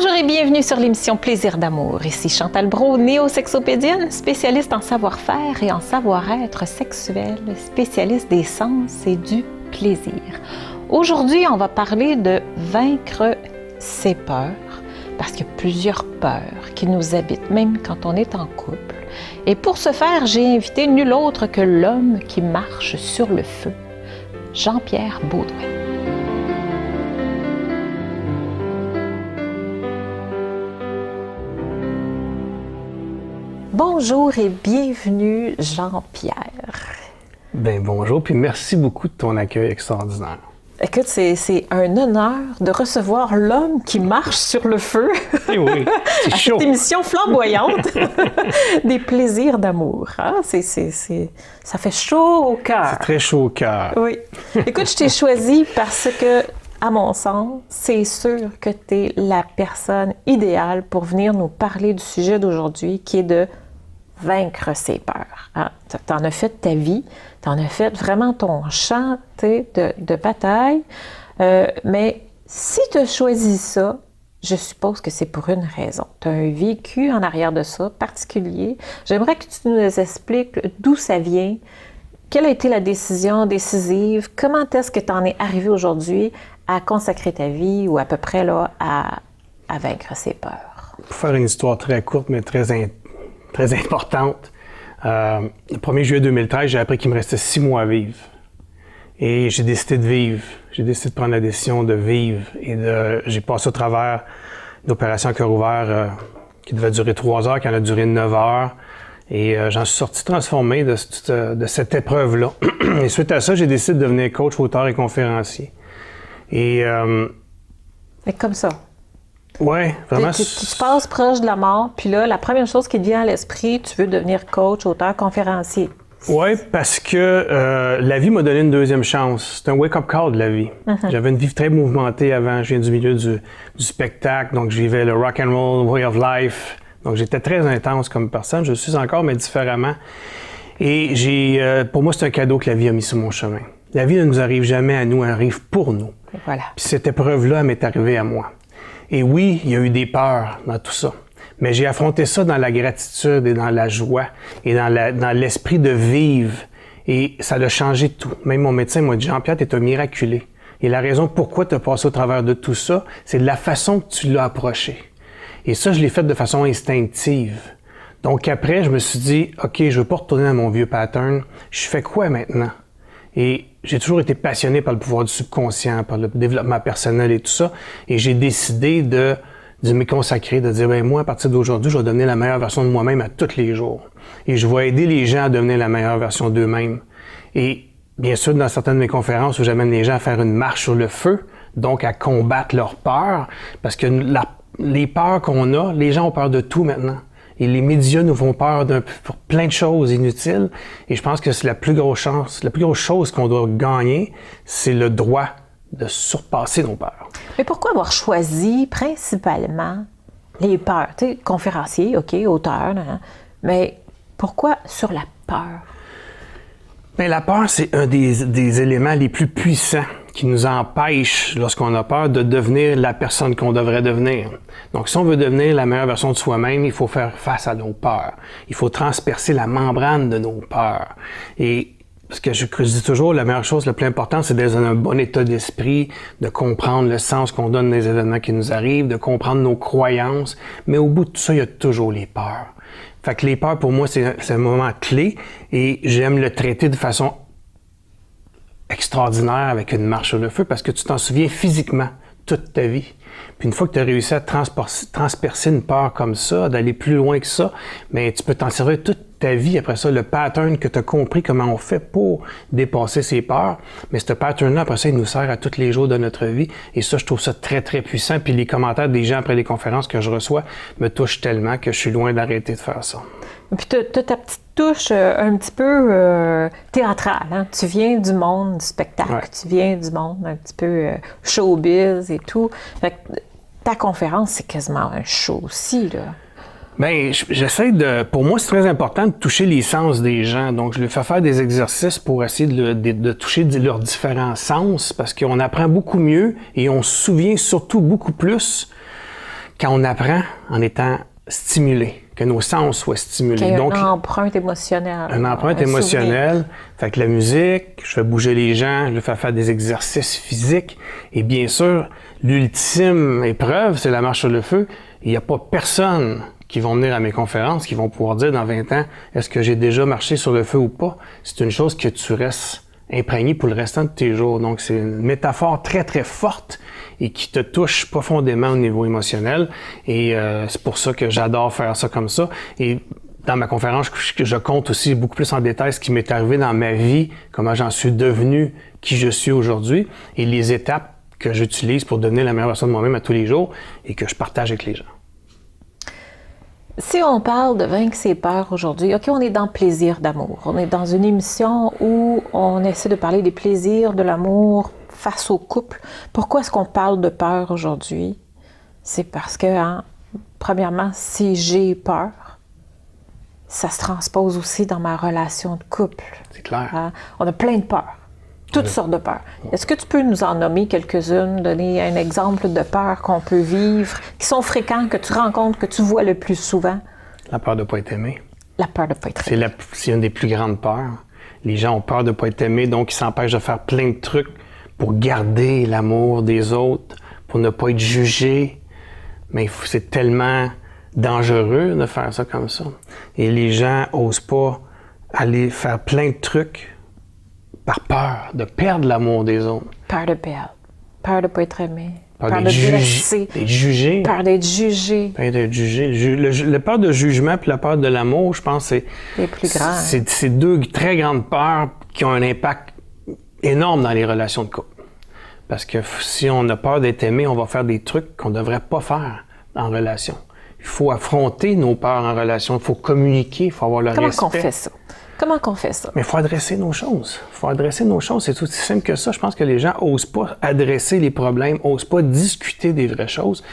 Bonjour et bienvenue sur l'émission Plaisir d'amour. Ici Chantal Brault, néo-sexopédienne, spécialiste en savoir-faire et en savoir-être sexuel, spécialiste des sens et du plaisir. Aujourd'hui, on va parler de vaincre ses peurs, parce qu'il y a plusieurs peurs qui nous habitent, même quand on est en couple. Et pour ce faire, j'ai invité nul autre que l'homme qui marche sur le feu, Jean-Pierre Baudouin. Bonjour et bienvenue, Jean-Pierre. Bien, bonjour, puis merci beaucoup de ton accueil extraordinaire. Écoute, c'est un honneur de recevoir l'homme qui marche sur le feu. Eh oui, c'est chaud. Cette émission flamboyante des plaisirs d'amour. Hein? Ça fait chaud au cœur. C'est très chaud au cœur. Oui. Écoute, je t'ai choisi parce que, à mon sens, c'est sûr que tu es la personne idéale pour venir nous parler du sujet d'aujourd'hui qui est de vaincre ses peurs. Hein? Tu en as fait ta vie, tu en as fait vraiment ton champ de bataille, mais si tu as choisi ça, je suppose que c'est pour une raison. Tu as un vécu en arrière de ça particulier. J'aimerais que tu nous expliques d'où ça vient, quelle a été la décision décisive, comment est-ce que tu en es arrivé aujourd'hui à consacrer ta vie ou à peu près là, à vaincre ses peurs. Pour faire une histoire très courte mais très importante, le 1er juillet 2013, j'ai appris qu'il me restait 6 mois à vivre. Et j'ai décidé de vivre. J'ai décidé de prendre la décision de vivre. Et j'ai passé au travers d'une opération à cœur ouvert qui devait durer 3 heures, qui en a duré 9 heures. Et j'en suis sorti transformé de cette épreuve-là. Et suite à ça, j'ai décidé de devenir coach, auteur et conférencier. Et comme ça. Oui, vraiment. Tu te passes proche de la mort, puis là, la première chose qui te vient à l'esprit, tu veux devenir coach, auteur, conférencier. Oui, parce que la vie m'a donné une deuxième chance. C'est un wake-up call de la vie. J'avais une vie très mouvementée avant. Je viens du milieu du spectacle, donc je vivais le rock and roll, way of life. Donc j'étais très intense comme personne. Je le suis encore, mais différemment. Et pour moi, c'est un cadeau que la vie a mis sur mon chemin. La vie ne nous arrive jamais à nous, elle arrive pour nous. Voilà. Puis cette épreuve-là, elle m'est arrivée à moi. Et oui, il y a eu des peurs dans tout ça. Mais j'ai affronté ça dans la gratitude et dans la joie et dans l'esprit de vivre. Et ça a changé tout. Même mon médecin m'a dit, Jean-Pierre, t'es un miraculé. Et la raison pourquoi tu as passé au travers de tout ça, c'est de la façon que tu l'as approché. Et ça, je l'ai fait de façon instinctive. Donc après, je me suis dit, OK, je veux pas retourner dans mon vieux pattern. Je fais quoi maintenant? Et j'ai toujours été passionné par le pouvoir du subconscient, par le développement personnel et tout ça. Et j'ai décidé de me consacrer, de dire, ben moi, à partir d'aujourd'hui, je vais devenir la meilleure version de moi-même à tous les jours. Et je vais aider les gens à devenir la meilleure version d'eux-mêmes. Et bien sûr, dans certaines de mes conférences où j'amène les gens à faire une marche sur le feu, donc à combattre leurs peurs, parce que les peurs qu'on a, les gens ont peur de tout maintenant. Et les médias nous font peur pour plein de choses inutiles. Et je pense que c'est la plus grosse chose qu'on doit gagner, c'est le droit de surpasser nos peurs. Mais pourquoi avoir choisi principalement les peurs? Tu sais, conférencier, OK, auteur, hein, mais pourquoi sur la peur? Bien, la peur, c'est un des éléments les plus puissants qui nous empêche, lorsqu'on a peur, de devenir la personne qu'on devrait devenir. Donc, si on veut devenir la meilleure version de soi-même, il faut faire face à nos peurs. Il faut transpercer la membrane de nos peurs. Et parce que je dis toujours, la meilleure chose, le plus important, c'est d'être dans un bon état d'esprit, de comprendre le sens qu'on donne des événements qui nous arrivent, de comprendre nos croyances. Mais au bout de tout ça, il y a toujours les peurs. Fait que les peurs, pour moi, c'est un moment clé et j'aime le traiter de façon extraordinaire avec une marche sur le feu parce que tu t'en souviens physiquement toute ta vie. Puis une fois que tu as réussi à transpercer une peur comme ça, d'aller plus loin que ça, mais tu peux t'en servir toute ta vie après ça, le pattern que tu as compris comment on fait pour dépasser ces peurs. Mais ce pattern-là, après ça, il nous sert à tous les jours de notre vie. Et ça, je trouve ça très, très puissant. Puis les commentaires des gens après les conférences que je reçois me touchent tellement que je suis loin d'arrêter de faire ça. Puis tu as ta petite touche un petit peu théâtrale. Hein? Tu viens du monde du spectacle, ouais. Tu viens du monde un petit peu showbiz et tout. Fait que ta conférence, c'est quasiment un show aussi, là. Bien, j'essaie pour moi, c'est très important de toucher les sens des gens. Donc, je leur fais faire des exercices pour essayer de toucher leurs différents sens parce qu'on apprend beaucoup mieux et on se souvient surtout beaucoup plus quand on apprend en étant stimulé, que nos sens soient stimulés. Qu'il y ait Donc, une empreinte émotionnelle. une empreinte émotionnelle. Fait que la musique, je fais bouger les gens, je fais faire des exercices physiques. Et bien sûr, l'ultime épreuve, c'est la marche sur le feu. Il n'y a pas personne qui vont venir à mes conférences qui vont pouvoir dire dans 20 ans, est-ce que j'ai déjà marché sur le feu ou pas? C'est une chose que tu restes imprégné pour le restant de tes jours. Donc, c'est une métaphore très, très forte et qui te touche profondément au niveau émotionnel. Et c'est pour ça que j'adore faire ça comme ça. Et dans ma conférence, je compte aussi beaucoup plus en détail ce qui m'est arrivé dans ma vie, comment j'en suis devenu qui je suis aujourd'hui et les étapes que j'utilise pour devenir la meilleure version de moi-même à tous les jours et que je partage avec les gens. Si on parle de vaincre ses peurs aujourd'hui, OK, on est dans plaisir d'amour. On est dans une émission où on essaie de parler des plaisirs de l'amour face au couple. Pourquoi est-ce qu'on parle de peur aujourd'hui? C'est parce que, premièrement, si j'ai peur, ça se transpose aussi dans ma relation de couple. C'est clair. On a plein de peurs. Toutes sortes de peurs. Est-ce que tu peux nous en nommer quelques-unes, donner un exemple de peurs qu'on peut vivre, qui sont fréquentes, que tu rencontres, que tu vois le plus souvent? La peur de ne pas être aimé. La peur de ne pas être aimé. C'est une des plus grandes peurs. Les gens ont peur de ne pas être aimés, donc ils s'empêchent de faire plein de trucs pour garder l'amour des autres, pour ne pas être jugés. Mais c'est tellement dangereux de faire ça comme ça. Et les gens n'osent pas aller faire plein de trucs par peur de perdre l'amour des autres. Peur de perdre. Peur de ne pas être aimé. Peur de blesser. D'être jugé. Peur d'être jugé. Peur d'être jugé. La peur de jugement puis la peur de l'amour, je pense, c'est les plus grands. C'est deux très grandes peurs qui ont un impact énorme dans les relations de couple. Parce que si on a peur d'être aimé, on va faire des trucs qu'on ne devrait pas faire en relation. Il faut affronter nos peurs en relation. Il faut communiquer, il faut avoir le respect. Comment qu'on fait ça? Comment qu'on fait ça? Mais il faut adresser nos choses. Il faut adresser nos choses. C'est aussi simple que ça. Je pense que les gens n'osent pas adresser les problèmes, n'osent pas discuter des vraies choses.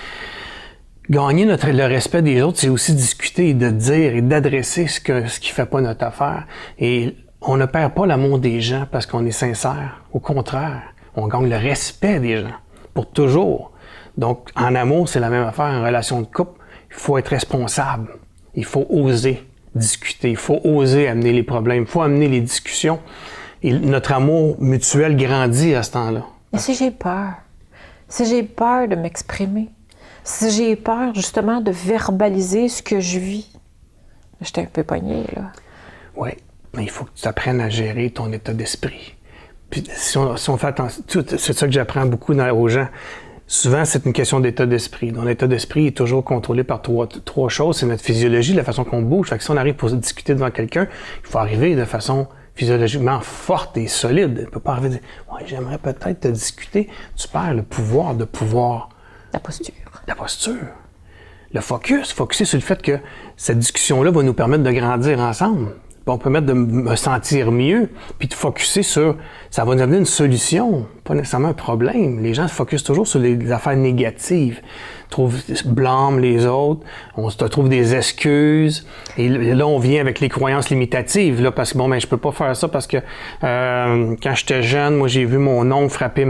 Gagner le respect des autres, c'est aussi discuter et de dire et d'adresser ce qui ne fait pas notre affaire. Et on ne perd pas l'amour des gens parce qu'on est sincère. Au contraire, on gagne le respect des gens pour toujours. Donc, en amour, c'est la même affaire. En relation de couple, il faut être responsable. Il faut oser discuter. Il faut oser amener les problèmes. Il faut amener les discussions. Et notre amour mutuel grandit à ce temps-là. Mais si j'ai peur de m'exprimer, si j'ai peur justement de verbaliser ce que je vis, j'étais un peu pognée, là. Oui, mais il faut que tu apprennes à gérer ton état d'esprit. Puis si on fait attention, c'est ça que j'apprends beaucoup aux gens. Souvent, c'est une question d'état d'esprit. Donc, l'état d'esprit est toujours contrôlé par trois choses. C'est notre physiologie, la façon qu'on bouge. Fait que si on arrive pour discuter devant quelqu'un, il faut arriver de façon physiologiquement forte et solide. On ne peut pas arriver et dire « Ouais, j'aimerais peut-être te discuter ». Tu perds le pouvoir de pouvoir... La posture. La posture. Le focuser sur le fait que cette discussion-là va nous permettre de grandir ensemble. On peut permettre de me sentir mieux, puis de focusser sur... Ça va nous amener une solution, pas nécessairement un problème. Les gens se focusent toujours sur les affaires négatives. Blâment les autres, on se trouve des excuses. Et là, on vient avec les croyances limitatives, là, parce que bon, ben, je peux pas faire ça parce que quand j'étais jeune, moi, j'ai vu mon oncle frapper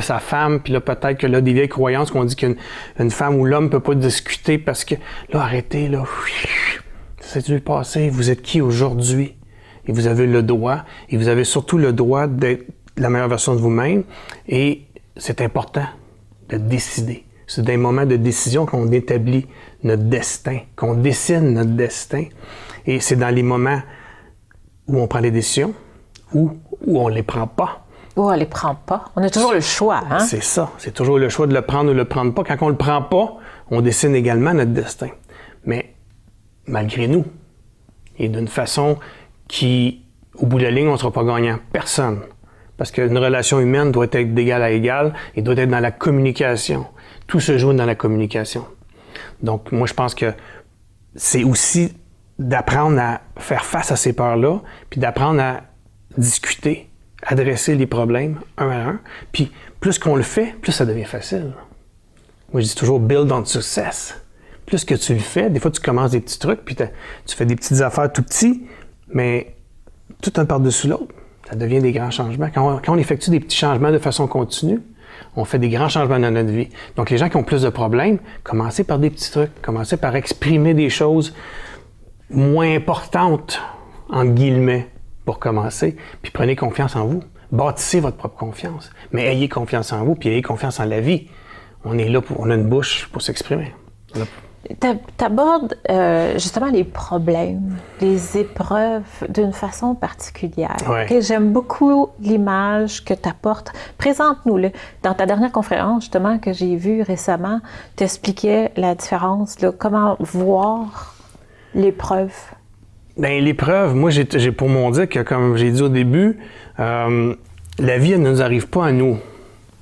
sa femme, puis là, peut-être que là, des vieilles croyances qu'on dit qu'une femme ou l'homme peut pas discuter parce que là, arrêtez, là. C'est du passé, vous êtes qui aujourd'hui? Et vous avez le droit, et vous avez surtout le droit d'être la meilleure version de vous-même. Et c'est important de décider. C'est des moments de décision qu'on établit notre destin, qu'on dessine notre destin. Et c'est dans les moments où on prend les décisions ou où on les prend pas. Ou on les prend pas. On a toujours le choix, hein? C'est ça. C'est toujours le choix de le prendre ou de le prendre pas. Quand on le prend pas, on dessine également notre destin. Mais malgré nous, et d'une façon qui, au bout de la ligne, on ne sera pas gagnant. Personne. Parce qu'une relation humaine doit être d'égal à égal et doit être dans la communication. Tout se joue dans la communication. Donc, moi, je pense que c'est aussi d'apprendre à faire face à ces peurs-là, puis d'apprendre à discuter, adresser les problèmes un à un. Puis, plus qu'on le fait, plus ça devient facile. Moi, je dis toujours « build on success ». Plus que tu le fais, des fois, tu commences des petits trucs, puis tu fais des petites affaires tout petits, mais tout un par-dessus l'autre. Ça devient des grands changements. Quand on effectue des petits changements de façon continue, On fait des grands changements dans notre vie. Donc, les gens qui ont plus de problèmes, commencez par des petits trucs. Commencez par exprimer des choses moins importantes, entre guillemets, pour commencer. Puis prenez confiance en vous. Bâtissez votre propre confiance. Mais ayez confiance en vous, puis ayez confiance en la vie. On est là, on a une bouche pour s'exprimer. Tu abordes justement les problèmes, les épreuves d'une façon particulière. Ouais. Okay? J'aime beaucoup l'image que tu apportes. Présente-nous-le. Dans ta dernière conférence, justement, que j'ai vue récemment, tu expliquais la différence, là, comment voir l'épreuve. Bien, l'épreuve, moi, j'ai pour mon dire que, comme j'ai dit au début, la vie, elle ne nous arrive pas à nous.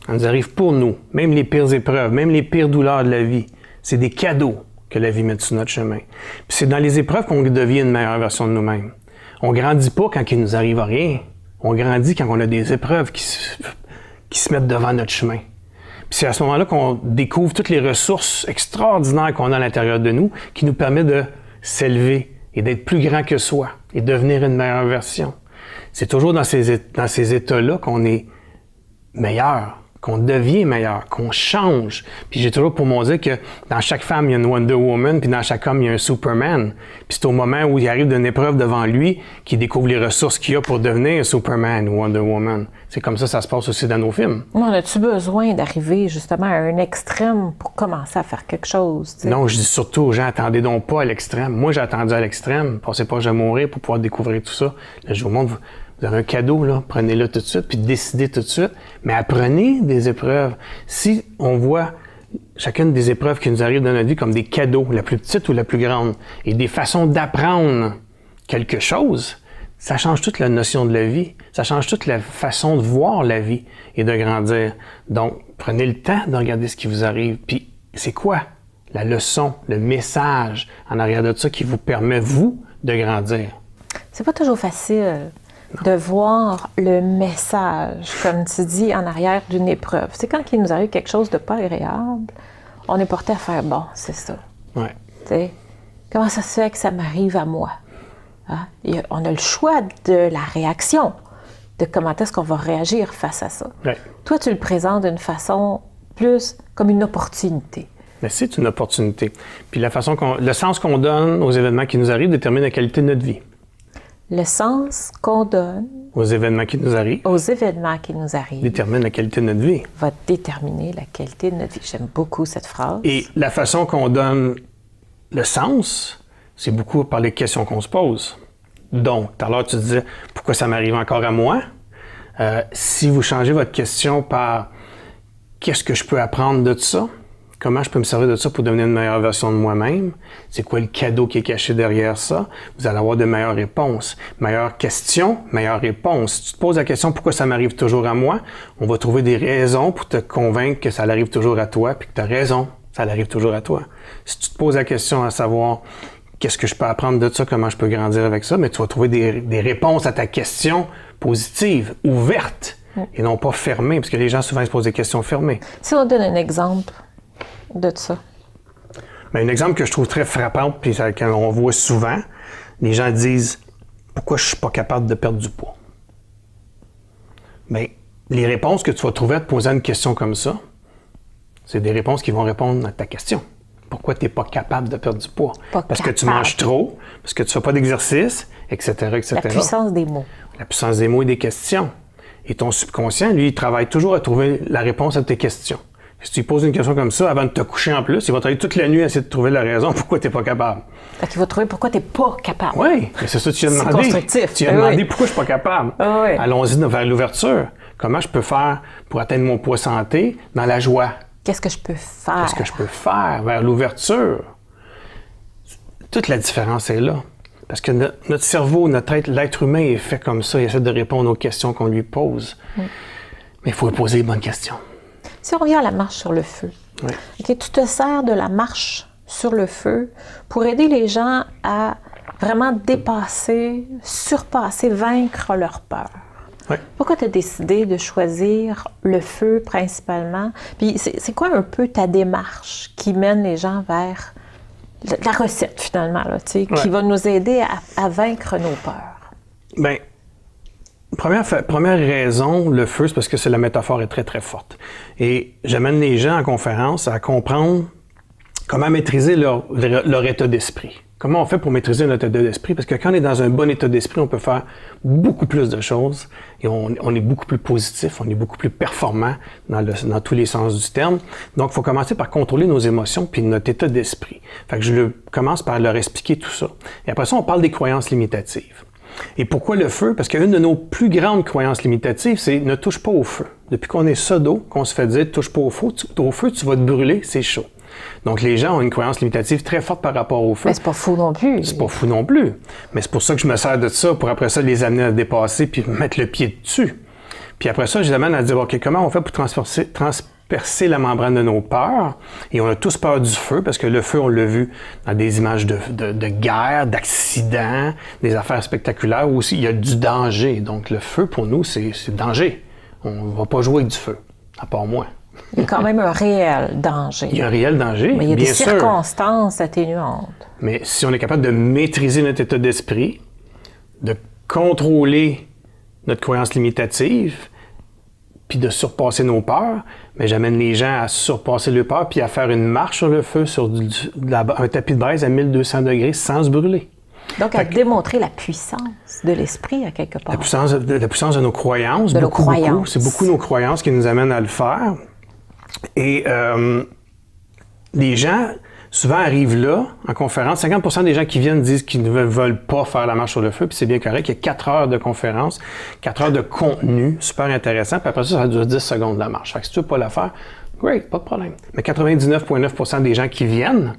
Elle nous arrive pour nous. Même les pires épreuves, même les pires douleurs de la vie. C'est des cadeaux que la vie met sur notre chemin. Puis c'est dans les épreuves qu'on devient une meilleure version de nous-mêmes. On grandit pas quand il nous arrive rien. On grandit quand on a des épreuves qui se mettent devant notre chemin. Puis c'est à ce moment-là qu'on découvre toutes les ressources extraordinaires qu'on a à l'intérieur de nous qui nous permettent de s'élever et d'être plus grand que soi et devenir une meilleure version. C'est toujours dans ces états-là qu'on est meilleur, qu'on devient meilleur, qu'on change. Puis j'ai toujours pour mon dire que dans chaque femme, il y a une Wonder Woman, puis dans chaque homme, il y a un Superman. Puis c'est au moment où il arrive d'une épreuve devant lui qu'il découvre les ressources qu'il a pour devenir Superman ou Wonder Woman. C'est comme ça se passe aussi dans nos films. On a-tu besoin d'arriver justement à un extrême pour commencer à faire quelque chose? T'sais? Non, je dis surtout aux gens, attendez donc pas à l'extrême. Moi, j'ai attendu à l'extrême, pensez pas que je vais mourir pour pouvoir découvrir tout ça. Là, je vous montre, vous avez un cadeau, là, prenez-le tout de suite, puis décidez tout de suite. Mais apprenez des épreuves. Si on voit chacune des épreuves qui nous arrivent dans notre vie comme des cadeaux, la plus petite ou la plus grande, et des façons d'apprendre quelque chose, ça change toute la notion de la vie. Ça change toute la façon de voir la vie et de grandir. Donc, prenez le temps de regarder ce qui vous arrive. Puis, c'est quoi la leçon, le message en arrière de ça qui vous permet, vous, de grandir? C'est pas toujours facile de voir le message, comme tu dis, en arrière d'une épreuve. C'est quand il nous arrive quelque chose de pas agréable, on est porté à faire « bon, c'est ça Ouais. ». Comment ça se fait que ça m'arrive à moi? Hein? On a le choix de la réaction, de comment est-ce qu'on va réagir face à ça. Ouais. Toi, tu le présentes d'une façon plus comme une opportunité. Mais c'est une opportunité. Puis le sens qu'on donne aux événements qui nous arrivent détermine la qualité de notre vie. Le sens qu'on donne aux événements qui nous arrivent détermine la qualité de notre vie. Va déterminer la qualité de notre vie. J'aime beaucoup cette phrase. Et la façon qu'on donne le sens, c'est beaucoup par les questions qu'on se pose. Donc, tout à l'heure, tu disais, pourquoi ça m'arrive encore à moi? Si vous changez votre question par qu'est-ce que je peux apprendre de ça? Comment je peux me servir de ça pour devenir une meilleure version de moi-même? C'est quoi le cadeau qui est caché derrière ça? Vous allez avoir de meilleures réponses. Meilleures questions, meilleures réponses. Si tu te poses la question pourquoi ça m'arrive toujours à moi, on va trouver des raisons pour te convaincre que ça arrive toujours à toi, puis que tu as raison, ça arrive toujours à toi. Si tu te poses la question à savoir qu'est-ce que je peux apprendre de ça, comment je peux grandir avec ça, mais tu vas trouver des réponses à ta question positives, ouvertes, et non pas fermées, parce que les gens souvent se posent des questions fermées. Si on donne un exemple de ça. Bien, un exemple que je trouve très frappant, puis qu'on voit souvent, les gens disent « Pourquoi je ne suis pas capable de perdre du poids? » Bien, les réponses que tu vas trouver à te poser une question comme ça, c'est des réponses qui vont répondre à ta question. Pourquoi tu n'es pas capable de perdre du poids? Parce que tu manges trop, parce que tu ne fais pas d'exercice, etc., etc. La puissance des mots. La puissance des mots et des questions. Et ton subconscient, lui, il travaille toujours à trouver la réponse à tes questions. Si tu lui poses une question comme ça, avant de te coucher en plus, il va travailler toute la nuit à essayer de trouver la raison pourquoi tu n'es pas capable. Fait qu'il va trouver pourquoi tu n'es pas capable. Oui, mais c'est ça que tu as demandé. C'est constructif. Tu as demandé pourquoi je ne suis pas capable. Oui. Allons-y vers l'ouverture. Comment je peux faire pour atteindre mon poids santé dans la joie? Qu'est-ce que je peux faire? Qu'est-ce que je peux faire vers l'ouverture? Toute la différence est là. Parce que notre cerveau, l'être humain est fait comme ça. Il essaie de répondre aux questions qu'on lui pose. Mais il faut lui poser les bonnes questions. Si on revient à la marche sur le feu, oui. Okay, tu te sers de la marche sur le feu pour aider les gens à vraiment dépasser, surpasser, vaincre leur peur. Oui. Pourquoi tu as décidé de choisir le feu principalement? Puis c'est quoi un peu ta démarche qui mène les gens vers la recette finalement, là, qui va nous aider à vaincre nos peurs? Bien, Première raison, le feu, c'est parce que la métaphore est très, très forte. Et j'amène les gens en conférence à comprendre comment maîtriser leur état d'esprit. Comment on fait pour maîtriser notre état d'esprit? Parce que quand on est dans un bon état d'esprit, on peut faire beaucoup plus de choses et on est beaucoup plus positif, on est beaucoup plus performant dans tous les sens du terme. Donc, il faut commencer par contrôler nos émotions puis notre état d'esprit. Fait que je commence par leur expliquer tout ça. Et après ça, on parle des croyances limitatives. Et pourquoi le feu? Parce qu'une de nos plus grandes croyances limitatives, c'est ne touche pas au feu. Depuis qu'on est sodo, qu'on se fait dire touche pas au feu, tu vas te brûler, c'est chaud. Donc, les gens ont une croyance limitative très forte par rapport au feu. Mais c'est pas fou non plus. C'est pas fou non plus. Mais c'est pour ça que je me sers de ça, pour après ça les amener à dépasser puis mettre le pied dessus. Puis après ça, je les amène à dire, OK, comment on fait pour transpercer la membrane de nos peurs? Et on a tous peur du feu, parce que le feu, on l'a vu dans des images de guerre, d'accidents, des affaires spectaculaires, où aussi il y a du danger. Donc, le feu, pour nous, c'est danger. On ne va pas jouer avec du feu, à part moi. Il y a quand même un réel danger. Il y a un réel danger, mais il y a bien des sûr. circonstances atténuantes. Mais si on est capable de maîtriser notre état d'esprit, de contrôler notre croyance limitative, puis de surpasser nos peurs, mais j'amène les gens à surpasser leurs peurs puis à faire une marche sur le feu sur un tapis de braise à 1200 degrés sans se brûler. Donc, à démontrer la puissance de l'esprit, à quelque part. La puissance de nos croyances. Beaucoup. C'est beaucoup nos croyances qui nous amènent à le faire. Et les gens, souvent, arrivent là, en conférence. 50% des gens qui viennent disent qu'ils ne veulent pas faire la marche sur le feu, puis c'est bien correct. Il y a 4 heures de conférence, 4 heures de contenu, super intéressant. Puis après ça dure 10 secondes la marche. Fait que si tu veux pas la faire, great, pas de problème. Mais 99,9% des gens qui viennent,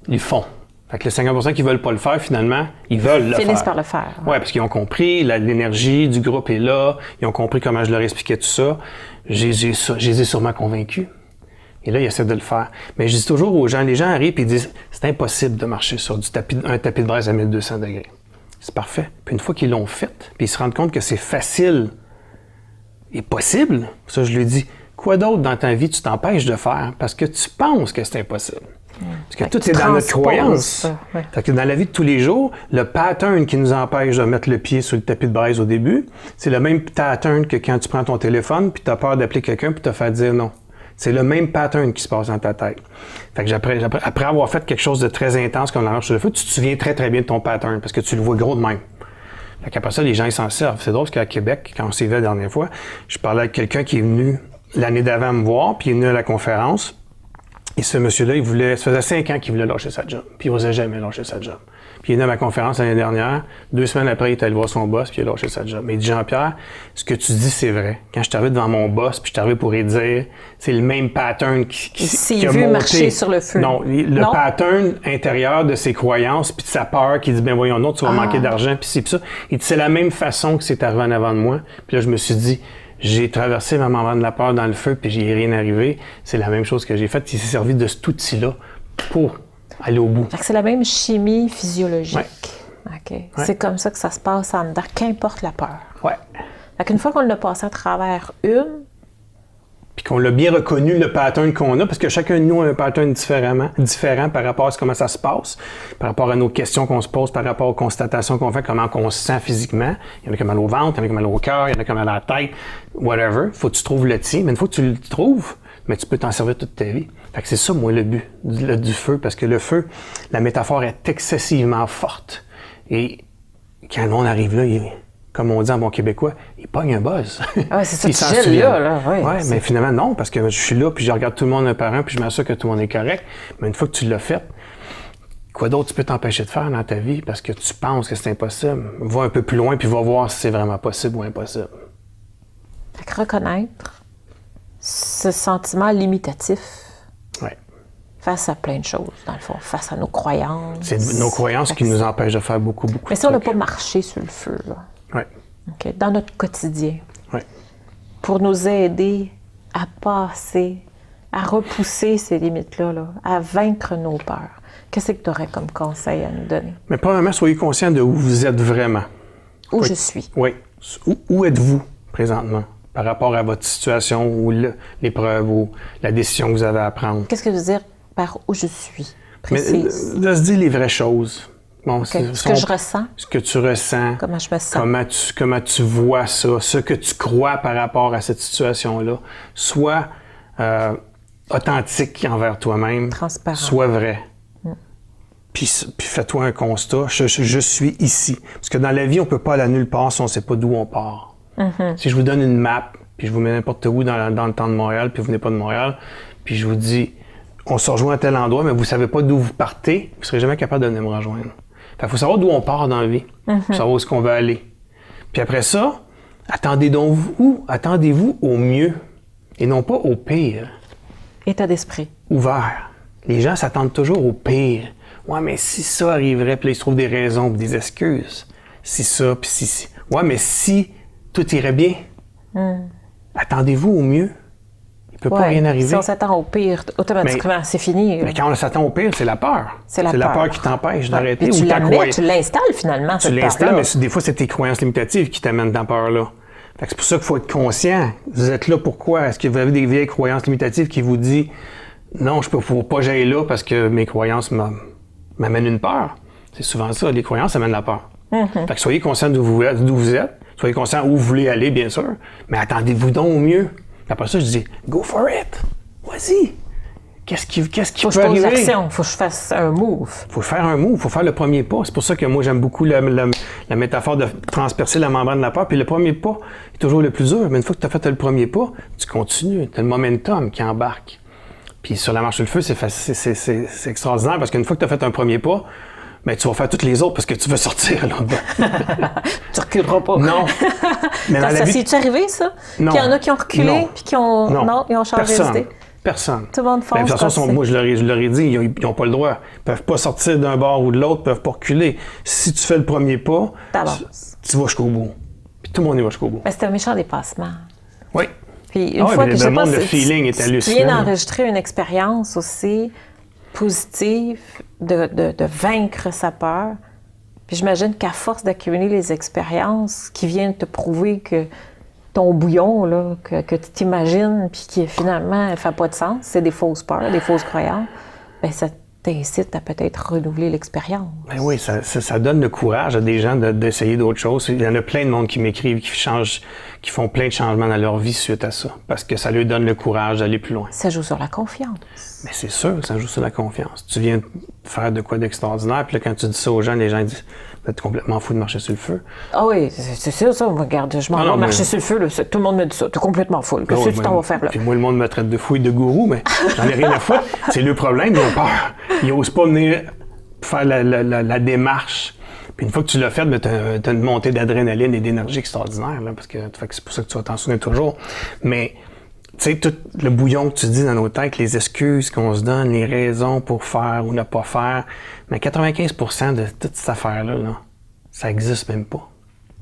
ils font. Fait que les 50% qui veulent pas le faire, finalement, ils veulent le faire. Finissent par le faire. Ouais, parce qu'ils ont compris, l'énergie du groupe est là, ils ont compris comment je leur expliquais tout ça. Je les ai sûrement convaincus. Et là, ils essaient de le faire. Mais je dis toujours aux gens, les gens arrivent et ils disent, c'est impossible de marcher sur un tapis de braise à 1200 degrés. C'est parfait. Puis une fois qu'ils l'ont fait, puis ils se rendent compte que c'est facile et possible, ça je lui dis, quoi d'autre dans ta vie tu t'empêches de faire parce que tu penses que c'est impossible? Parce que tout est dans notre croyance. Ouais. Fait que dans la vie de tous les jours, le pattern qui nous empêche de mettre le pied sur le tapis de braise au début, c'est le même pattern que quand tu prends ton téléphone puis tu as peur d'appeler quelqu'un puis te faire dire non. C'est le même pattern qui se passe dans ta tête. Fait que après avoir fait quelque chose de très intense comme la marche sur le feu, tu te souviens très très bien de ton pattern parce que tu le vois gros de même. Fait qu'après ça, les gens ils s'en servent. C'est drôle parce qu'à Québec, quand on s'est vu la dernière fois, je parlais avec quelqu'un qui est venu l'année d'avant me voir puis il est venu à la conférence. Et ce monsieur-là, ça faisait 5 ans qu'il voulait lâcher sa job. Puis il n'osait jamais lâcher sa job. Puis il est venu à ma conférence l'année dernière. 2 semaines après, il est allé voir son boss, puis il a lâché sa job. Mais il dit, Jean-Pierre, ce que tu dis, c'est vrai. Quand je suis arrivé devant mon boss, puis je suis arrivé pour lui dire, c'est le même pattern qui a monté. Marcher sur le feu. Non, le pattern intérieur de ses croyances, puis de sa peur, qui dit, ben voyons, non, tu vas manquer d'argent, puis c'est ça. Il dit, c'est la même façon que c'est arrivé en avant de moi. Puis là, je me suis dit, j'ai traversé ma membrane de la peur dans le feu, puis j'y ai rien arrivé. C'est la même chose que j'ai faite. Il s'est servi de cet outil-là pour aller au bout. Fait que c'est la même chimie physiologique. Ouais. OK. Ouais. C'est comme ça que ça se passe en dedans, qu'importe la peur. Ouais. Fait qu'une fois qu'on l'a passé à travers une, puis qu'on l'a bien reconnu, le pattern qu'on a, parce que chacun de nous a un pattern différent par rapport à comment ça se passe, par rapport à nos questions qu'on se pose, par rapport aux constatations qu'on fait, comment on se sent physiquement. Il y en a qui ont mal au ventre, il y en a qui ont mal au cœur, il y en a qui ont mal à la tête, whatever. Faut que tu trouves le tien, mais une fois que tu le trouves, mais tu peux t'en servir toute ta vie. Fait que c'est ça, moi, le but du feu, parce que le feu, la métaphore est excessivement forte. Et quand le monde arrive là, comme on dit en bon québécois, il pogne un buzz. Ah, c'est ça, tu gèles là. Oui, mais finalement, non, parce que je suis là, puis je regarde tout le monde un par un, puis je m'assure que tout le monde est correct. Mais une fois que tu l'as fait, quoi d'autre tu peux t'empêcher de faire dans ta vie parce que tu penses que c'est impossible? Va un peu plus loin, puis va voir si c'est vraiment possible ou impossible. Fait que reconnaître ce sentiment limitatif face à plein de choses, dans le fond, face à nos croyances. C'est nos croyances qui nous empêchent de faire beaucoup de Mais si on n'a pas marché sur le feu, là, okay, dans notre quotidien, ouais, pour nous aider à passer, à repousser ces limites-là, là, à vaincre nos peurs, qu'est-ce que tu aurais comme conseil à nous donner? Mais premièrement, soyez conscient de où vous êtes vraiment. Où je suis. Oui. Où êtes-vous présentement par rapport à votre situation ou l'épreuve ou la décision que vous avez à prendre? Qu'est-ce que veut dire par où je suis? Précise. Mais de se dire les vraies choses. Bon, Ce que je ressens. Ce que tu ressens. Comment je me sens. Comment tu vois ça, ce que tu crois par rapport à cette situation-là. Sois authentique envers toi-même. Transparent. Sois vrai. Puis fais-toi un constat. Je suis ici. Parce que dans la vie, on peut pas aller à nulle part si on sait pas d'où on part. Si je vous donne une map, puis je vous mets n'importe où dans le temps de Montréal, puis vous venez pas de Montréal, puis je vous dis, on se rejoint à tel endroit, mais vous savez pas d'où vous partez, vous serez jamais capable de venir me rejoindre. Fait qu'il faut savoir d'où on part dans la vie. Faut savoir où est-ce qu'on veut aller. Puis après ça, attendez-vous au mieux et non pas au pire. État d'esprit. Ouvert. Les gens s'attendent toujours au pire. Ouais, mais si ça arriverait, puis là, ils se trouvent des raisons ou des excuses. Si ça, puis si. Ouais, mais si tout irait bien, attendez-vous au mieux. Il peut pas rien arriver. Si on s'attend au pire, automatiquement, c'est fini. Mais quand on s'attend au pire, c'est la peur. C'est la peur qui t'empêche d'arrêter. Tu l'installes finalement, cette peur-là. Tu l'installes, mais des fois, c'est tes croyances limitatives qui t'amènent dans la peur-là. Fait que c'est pour ça qu'il faut être conscient. Vous êtes là pourquoi? Est-ce que vous avez des vieilles croyances limitatives qui vous disent « Non, faut pas j'aille là parce que mes croyances m'amènent une peur. » C'est souvent ça, les croyances amènent la peur. Fait que soyez conscient d'où vous êtes, soyez conscient où vous voulez aller, bien sûr, mais attendez-vous donc au mieux. Après ça, je dis « Go for it! Vas-y! » Qu'est-ce qui peut arriver? L'action, faut que je fasse un move. Faut faire un move, faut faire le premier pas. C'est pour ça que moi, j'aime beaucoup la métaphore de transpercer la membrane de la peur. Puis le premier pas est toujours le plus dur. Mais une fois que tu as fait le premier pas, tu continues. Tu as le momentum qui embarque. Puis sur la marche sur le feu, c'est extraordinaire parce qu'une fois que tu as fait un premier pas, ben, tu vas faire toutes les autres parce que tu veux sortir là-bas. Tu reculeras pas. Non. Mais dans la vie... C'est-tu arrivé, ça? Non. Qu'il y en a qui ont reculé puis qui ont... Non, ils ont changé d'idée. Personne. Tout le monde fonce. De toute façon, moi, je leur ai dit, ils n'ont pas le droit. Ils peuvent pas sortir d'un bord ou de l'autre, ils peuvent pas reculer. Si tu fais le premier pas, tu vas jusqu'au bout. Puis tout le monde y va jusqu'au bout. Mais c'est un méchant dépassement. Oui. Puis une fois que je sais pas, le feeling est hallucinant. Tu viens d'enregistrer une expérience aussi positive de vaincre sa peur. Puis j'imagine qu'à force d'accumuler les expériences qui viennent te prouver que ton bouillon, là, que tu t'imagines, puis qui finalement ne fait pas de sens, c'est des fausses peurs, des fausses croyances, bien, ça t'incite à peut-être renouveler l'expérience. Ben oui, ça donne le courage à des gens d'essayer d'autres choses. Il y en a plein de monde qui m'écrivent, qui font plein de changements dans leur vie suite à ça, parce que ça leur donne le courage d'aller plus loin. Ça joue sur la confiance. Mais c'est sûr que ça joue sur la confiance. Tu viens faire de quoi d'extraordinaire, puis là, quand tu dis ça aux gens, les gens disent « Vous êtes complètement fou de marcher sur le feu. » Ah oui, c'est sûr, ça. Regarde, je m'en vais marcher sur le feu, là, tout le monde me dit ça. T'es complètement fou. Qu'est-ce que tu t'en vas faire là? Puis moi, le monde me traite de fou et de gourou, mais j'en ai rien à foutre. C'est le problème, ils ont peur. Ils n'osent pas venir faire la démarche. Puis une fois que tu l'as fait, tu as une montée d'adrénaline et d'énergie extraordinaire, là, parce que c'est pour ça que tu vas t'en souvenir toujours. Mais tu sais, tout le bouillon que tu dis dans nos têtes, les excuses qu'on se donne, les raisons pour faire ou ne pas faire, mais 95% de toute cette affaire-là, là, ça n'existe même pas.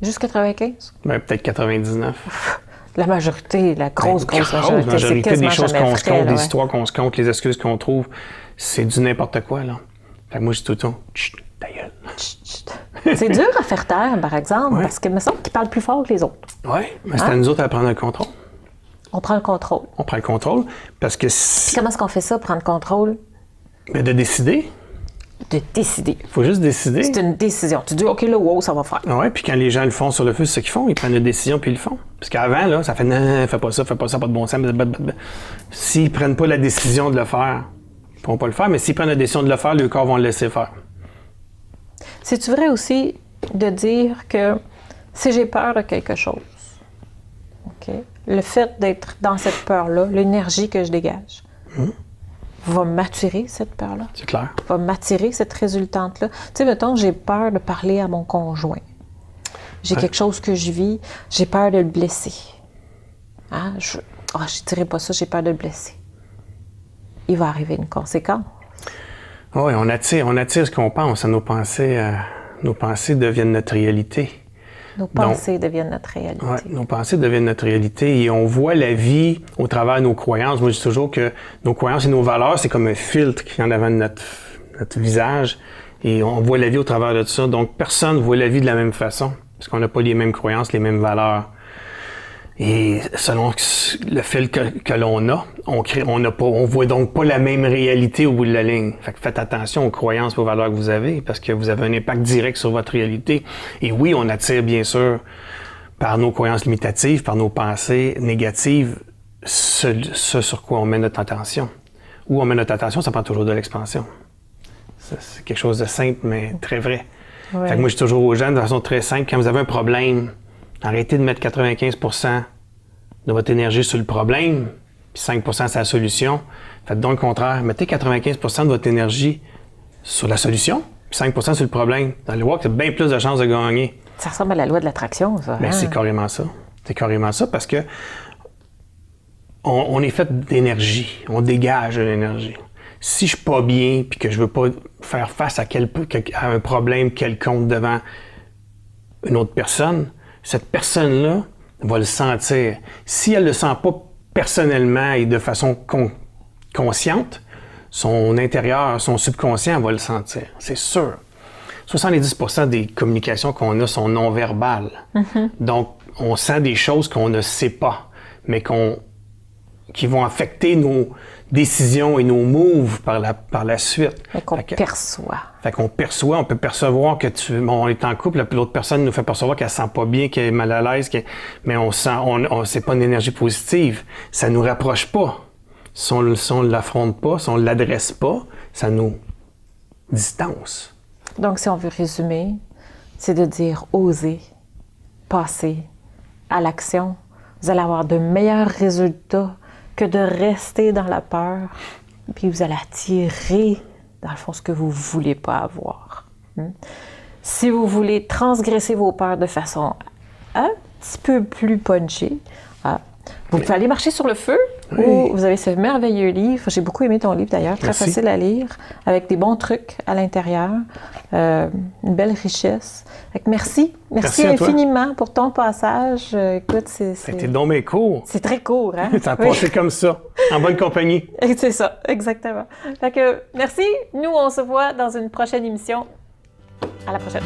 Juste 95? Ben, peut-être 99. La majorité, la grosse majorité, c'est quasiment des choses qu'on se compte, des histoires qu'on se compte, les excuses qu'on trouve, c'est du n'importe quoi, là. Fait que moi, je dis tout le temps, chut, ta gueule. C'est dur à faire taire, par exemple, parce qu'il me semble qu'ils parlent plus fort que les autres. Oui, mais c'est à nous autres à prendre le contrôle. On prend le contrôle. On prend le contrôle parce que Puis comment est-ce qu'on fait ça, prendre le contrôle? Mais de décider. De décider. Il faut juste décider. C'est une décision. Tu dis, OK, là, wow, ça va faire. Oui, puis quand les gens le font sur le feu, c'est ce qu'ils font. Ils prennent une décision puis ils le font. Parce qu'avant, là, ça fait non, fais pas ça, pas de bon sens. S'ils prennent pas la décision de le faire, ils pourront pas le faire. Mais s'ils prennent la décision de le faire, le corps vont le laisser faire. C'est-tu vrai aussi de dire que si j'ai peur de quelque chose, OK, le fait d'être dans cette peur-là, l'énergie que je dégage, va m'attirer cette peur-là. C'est clair. Va m'attirer cette résultante-là. Tu sais, mettons, j'ai peur de parler à mon conjoint. J'ai quelque chose que je vis, j'ai peur de le blesser. Hein? Je dirais pas ça, j'ai peur de le blesser. Il va arriver une conséquence. Oui, on attire ce qu'on pense. Nos pensées deviennent notre réalité. Nos pensées deviennent notre réalité. Oui, nos pensées deviennent notre réalité et on voit la vie au travers de nos croyances. Moi, je dis toujours que nos croyances et nos valeurs, c'est comme un filtre qui est en avant de notre visage et on voit la vie au travers de ça. Donc, personne ne voit la vie de la même façon parce qu'on n'a pas les mêmes croyances, les mêmes valeurs. Et selon le fil que l'on a, on voit donc pas la même réalité au bout de la ligne. Fait que faites attention aux croyances et aux valeurs que vous avez, parce que vous avez un impact direct sur votre réalité. Et oui, on attire bien sûr par nos croyances limitatives, par nos pensées négatives, ce sur quoi on met notre attention. Où on met notre attention, ça prend toujours de l'expansion. C'est quelque chose de simple, mais très vrai. Ouais. Fait que moi, je dis toujours aux gens, de façon très simple, quand vous avez un problème, arrêtez de mettre 95% de votre énergie sur le problème, puis 5% sur la solution. Faites donc le contraire. Mettez 95% de votre énergie sur la solution, puis 5% sur le problème. Vous allez voir que c'est bien plus de chances de gagner. Ça ressemble à la loi de l'attraction, ça. Bien, c'est carrément ça. C'est carrément ça parce que on est fait d'énergie. On dégage de l'énergie. Si je suis pas bien puis que je veux pas faire face à un problème quelconque devant une autre personne, cette personne-là va le sentir. Si elle le sent pas personnellement et de façon consciente, son intérieur, son subconscient va le sentir. C'est sûr. 70% des communications qu'on a sont non-verbales. Mm-hmm. Donc, on sent des choses qu'on ne sait pas, mais qui vont affecter nos décisions et nos moves par la suite. Fait qu'on perçoit. Fait qu'on perçoit, on peut percevoir que on est en couple, puis l'autre personne nous fait percevoir qu'elle se sent pas bien, qu'elle est mal à l'aise, mais c'est pas une énergie positive. Ça nous rapproche pas. Si on l'affronte pas, si on l'adresse pas, ça nous distance. Donc, si on veut résumer, c'est de dire oser, passer à l'action. Vous allez avoir de meilleurs résultats que de rester dans la peur, puis vous allez attirer, dans le fond, ce que vous ne voulez pas avoir. Si vous voulez transgresser vos peurs de façon un petit peu plus punchée, vous pouvez aller marcher sur le feu, oui. Ou vous avez ce merveilleux livre. J'ai beaucoup aimé ton livre d'ailleurs, très Merci. Facile à lire, avec des bons trucs à l'intérieur, une belle richesse. Fait que merci infiniment pour ton passage. Écoute, c'était donc mes cours. C'est très court, hein? Ça a passé comme ça, en bonne compagnie. C'est ça, exactement. Fait que merci. Nous, on se voit dans une prochaine émission. À la prochaine.